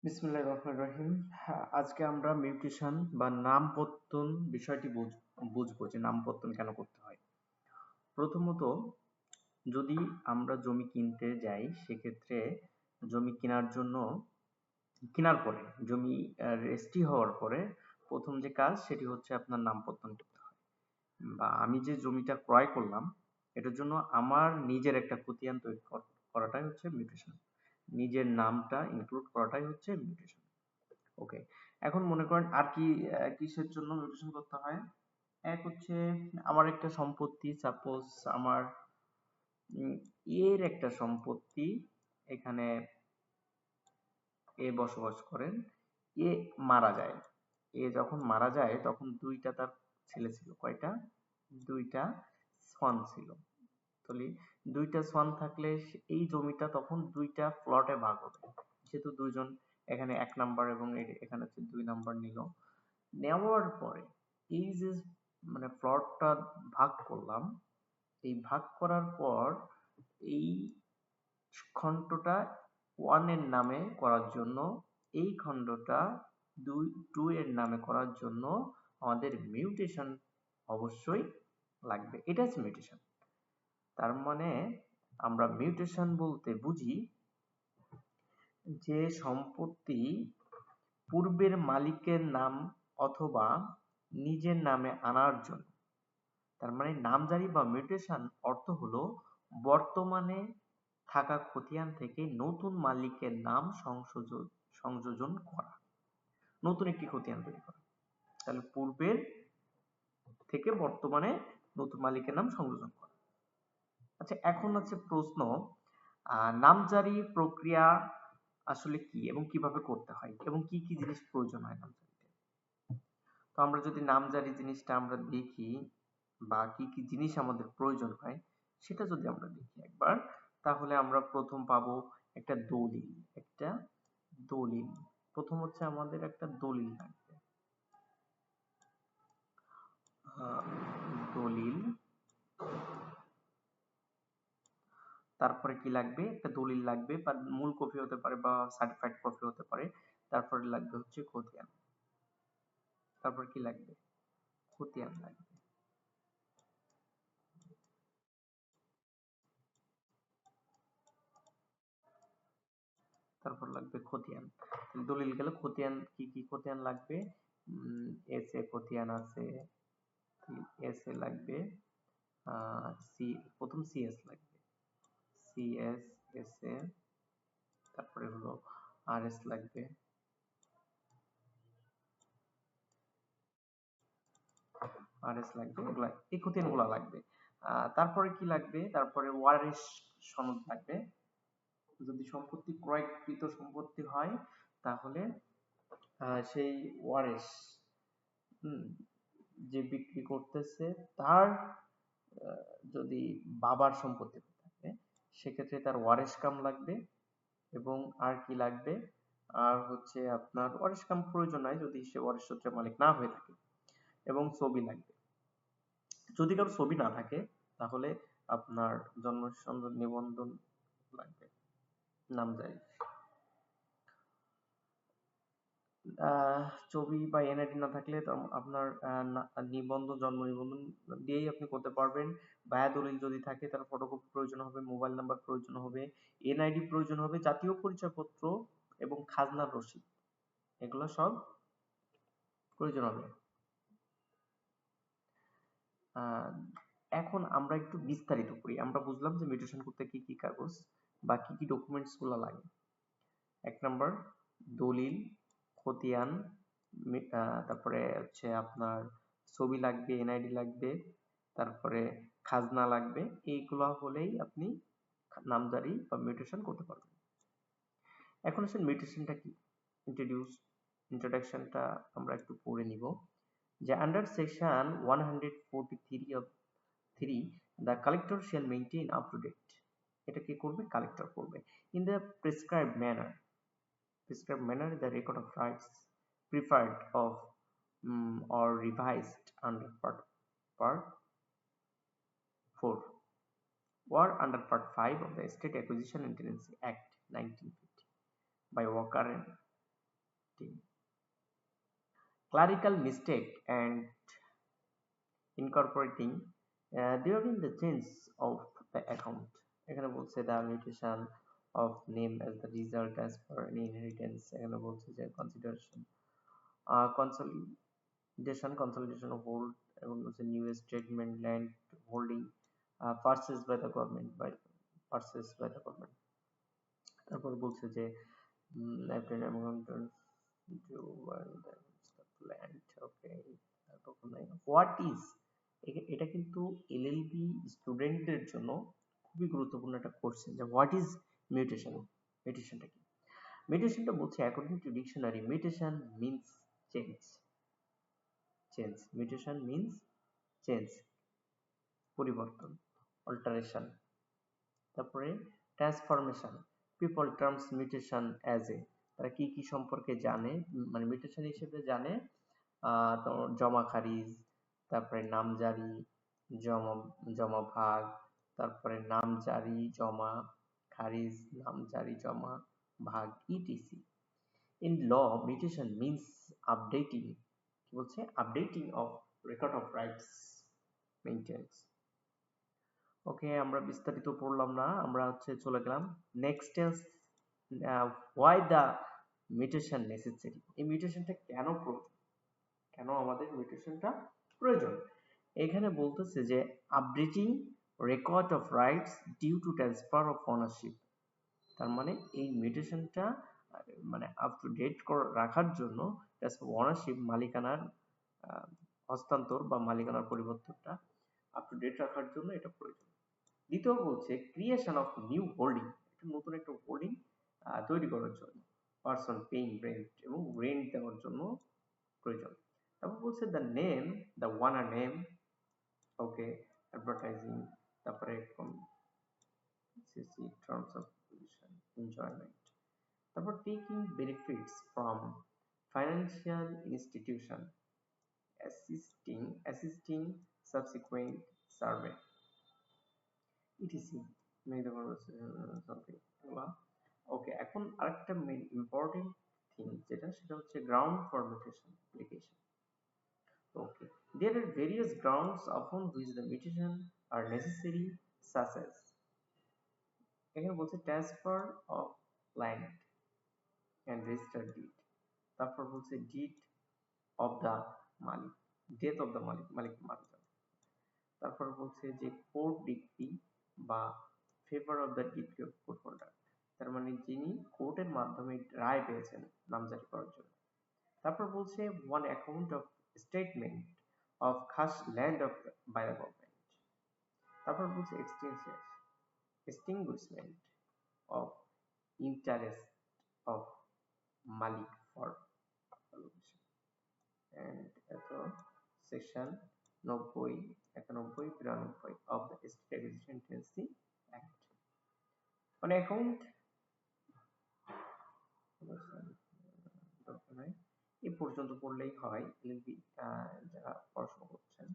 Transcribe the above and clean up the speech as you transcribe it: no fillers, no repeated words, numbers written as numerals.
বিসমিল্লাহির রহমানির রহিম। হ্যাঁ, আজকে আমরা মিউটেশন বা নামপত্তন বিষয়টি বুঝবো যে নামপত্তন কেন করতে হয়। প্রথমত, যদি আমরা জমি কিনতে যাই সেক্ষেত্রে জমি কেনার পরে জমি রেজিস্ট্রি হওয়ার পরে প্রথম যে কাজ সেটি হচ্ছে আপনার নামপত্তন করতে হয়। বা আমি যে জমিটা ক্রয় করলাম এটার জন্য আমার নিজের একটা খতিয়ান তৈরি করাটাই হচ্ছে মিউটেশন। নিজের নামটা ইনক্লুড করাটাই হচ্ছে মিউটেশন। ওকে, এখন মনে করেন আর কি কিসের জন্য মিউটেশন করতে হয়। এক হচ্ছে আমার একটা সম্পত্তি, সাপোজ আমার উম, এর একটা সম্পত্তি, এখানে এ বসবাস করেন, এ মারা যায়। এ যখন মারা যায় তখন দুইটা তার ছেলে ছিল। কয়টা? দুইটা সন্তান ছিল। তাহলে দুইটা সন্তান থাকলে এই জমিটা তখন দুইটা প্লটে ভাগ হবে। যেহেতু দুইজন, এখানে 1 নাম্বার এবং এখানে হচ্ছে 2 নাম্বার নিল। নেওয়ার পরে এই যে মানে প্লটটা ভাগ করলাম, এই ভাগ করার পর এই খণ্ডটা 1 এর নামে করার জন্য, এই খণ্ডটা 2 এর নামে করার জন্য আমাদের মিউটেশন অবশ্যই লাগবে। এটা হচ্ছে মিউটেশন। তার মানে আমরা মিউটেশন বলতে বুঝি যে সম্পত্তি পূর্বের মালিকের নাম অথবা নিজের নামে আনার জন্য। তার মানে নামজারি বা মিউটেশন অর্থ হলো বর্তমানে থাকা খতিয়ান থেকে নতুন মালিকের নাম সংযোজন করা, নতুন একটি খতিয়ান তৈরি করা। তাহলে পূর্বের থেকে বর্তমানে নতুন মালিকের নাম সংযোজন করা। আচ্ছা, এখন আছে প্রশ্ন, নামজারি প্রক্রিয়া আসলে কি এবং কিভাবে করতে হয় এবং কি কি জিনিস প্রয়োজন হয় নামজারিতে। তো আমরা যদি নামজারি জিনিসটা আমরা দেখি বা কি কি জিনিস আমাদের প্রয়োজন হয় সেটা যদি আমরা দেখি একবার, তাহলে আমরা প্রথম পাবো একটা দলিল। একটা দলিল প্রথম হচ্ছে আমাদের একটা দলিল লাগবে। দলিল, তারপরে কি লাগবে? একটা দলিল লাগবে, বা মূল কপি হতে পারে বা সার্টিফাইড কপি হতে পারে। তারপরে লাগবে হচ্ছে খতিয়ান। তারপর কি লাগবে? খতিয়ান লাগবে। তারপর লাগবে খতিয়ান। দলিল গেল, খতিয়ান কি কি খতিয়ান লাগবে? এস এ খতিয়ান আছে, এস এ লাগবে, সি, প্রথম সিএস লাগবে, সিএস, এস এ, তারপরে হলো আর এস লাগবে, আর এস লাগবে, এগুলা এই খতিয়ান গুলা লাগবে। তারপরে কি লাগবে? তারপরে ওয়ারিশ সনদ লাগবে। যদি সম্পত্তি ক্রয়কৃত সম্পত্তি হয় তাহলে সেই ওয়ারিশ, হুম, যে বিক্রি করতেছে তার যদি বাবার সম্পত্তি থাকে সেক্ষেত্রে তার ওয়ারিশ কাম লাগবে। এবং আর কি লাগবে? আর হচ্ছে আপনার ওয়ারিশ কাম প্রয়োজন নাই যদি সে ওয়ারিশ সূত্রের মালিক না হয়ে থাকে। এবং ছবি লাগবে। যদি কারো ছবি না থাকে তাহলে আপনার জন্ম নিবন্ধন লাগবে, নামজারি। আহ, ছবি বা এনআইডি না থাকলে তো আপনার নিবন্ধন, জন্ম নিবন্ধন দিয়েই আপনি করতে পারবেন। বায়া দলিল যদি থাকে তার ফটোকপি প্রয়োজন হবে, মোবাইল নাম্বার প্রয়োজন হবে, এনআইডি প্রয়োজন হবে, জাতীয় পরিচয়পত্র এবং খাজনার রসিদ, এগুলো সব প্রয়োজন হবে। আহ, এখন আমরা একটু বিস্তারিত করি। আমরা বুঝলাম যে মিউটেশন করতে কি কি কাগজ বা কি কি ডকুমেন্টস গুলো লাগে। 1 নাম্বার দলিল, খতিয়ান, তারপরে হচ্ছে আপনার ছবি লাগবে, এনআইডি লাগবে, তারপরে খাজনা লাগবে। এইগুলা হলেই আপনি নামজারি বা মিউটেশন করতে পারবেন। এখন আসলে মিউটেশনটা কি, ইন্ট্রোডাকশনটা আমরা একটু পড়ে নিব। যে under section 143 of 3, the collector shall maintain up to date, এটা কি করবে? কালেক্টর করবে। In the prescribed manner, the record of rights preferred of or revised under part 4 or under part 5 of the State Acquisition and Tenancy Act 1950 by Walker shifting, clerical mistake and incorporating during the change of the account. এখানে বলছে the mutation of name as the result as per an inheritance, এখানে বলছে যে consolidation of old এবং হচ্ছে new statement land holding purchased by the government তারপর বলছে যে Lieutenant amount to land, okay, what is, এটা কিন্তু এলএলবি স্টুডেন্টদের জন্য খুবই গুরুত্বপূর্ণ একটা কোশ্চেন যে হোয়াট ইজ মিউটেশন। মিউটেশনটা কি? মিউটেশনটা বলছে according to dictionary mutation means change. Mutation means change, পরিবর্তন, অল্টারেশন। তারপরে transformation, people terms mutation as a, তারা কি কি সম্পর্কে জানে, মানে মিউটেশন হিসেবে জানে তো জমা খারিজ, তারপরে নামজারি, জমা জমা ভাগ, তারপরে নামজারি জমা খারিজ, নামজারি জমা ভাগ, ETC. In law mutation means updating, কি বলছে, updating of record of rights maintenance. Okay, আমরা বিস্তারিত পড়লাম না, আমরা হচ্ছে চলে গেলাম next tense. Why the mutation necessary, এই মিউটেশনটা কেন প্রয়োজন, কেন আমাদের মিউটেশনটা প্রয়োজন। এখানে বলতেছে যে updating record of rights due to transfer of ownership, তার মানে এই মিউটেশনটা মানে আপ টু ডেট রাখার জন্য ওনারশিপ, মালিকানার হস্তান্তর বা মালিকানার পরিবর্তনটা আপ টু ডেট রাখার জন্য এটা প্রয়োজন। দ্বিতীয় বলছে ক্রিয়েশন অফ নিউ হোল্ডিং, নতুন একটা হোল্ডিং তৈরি করার জন্য, পারসন পেইং রেন্ট, এবং রেন্ট দেওয়ার জন্য প্রয়োজন। তারপর বলছে the name, the owner name, okay, advertising, তারপরে টার্মস অফ পজিশন, এনজয়মেন্ট, তারপর taking benefits from financial institution, assisting subsequent survey, ETC. Okay, এখন আরেকটা মেইন ইম্পর্টেন্ট থিং যেটা, সেটা হচ্ছে ground for mutation application. Okay, there are various grounds upon which the mutation are necessary, such as, এখানে বলছে transfer of land and registered deed, তারপর বলছে deed of the মালিক, ডেথ অফ দ্য মালিক, মালিক মারা যাওয়া, তারপর বলছে যে কোর্ট ডিক্রি বা favour of the decree of court holder, তার মানে যিনি কোর্টের মাধ্যমে রায় পেয়েছেন নামজারি করার জন্য। তারপর বলছে one account of statement of খাস land of by the government, তারপর বলছে extinguishment of interest of Malik for and এত section 90, 91, 92 of the State Acquisition Tenancy Act। মানে অ্যাকাউন্ট এই পর্যন্ত পড়লেই হয়, যারা পড়াশোনা করছেন।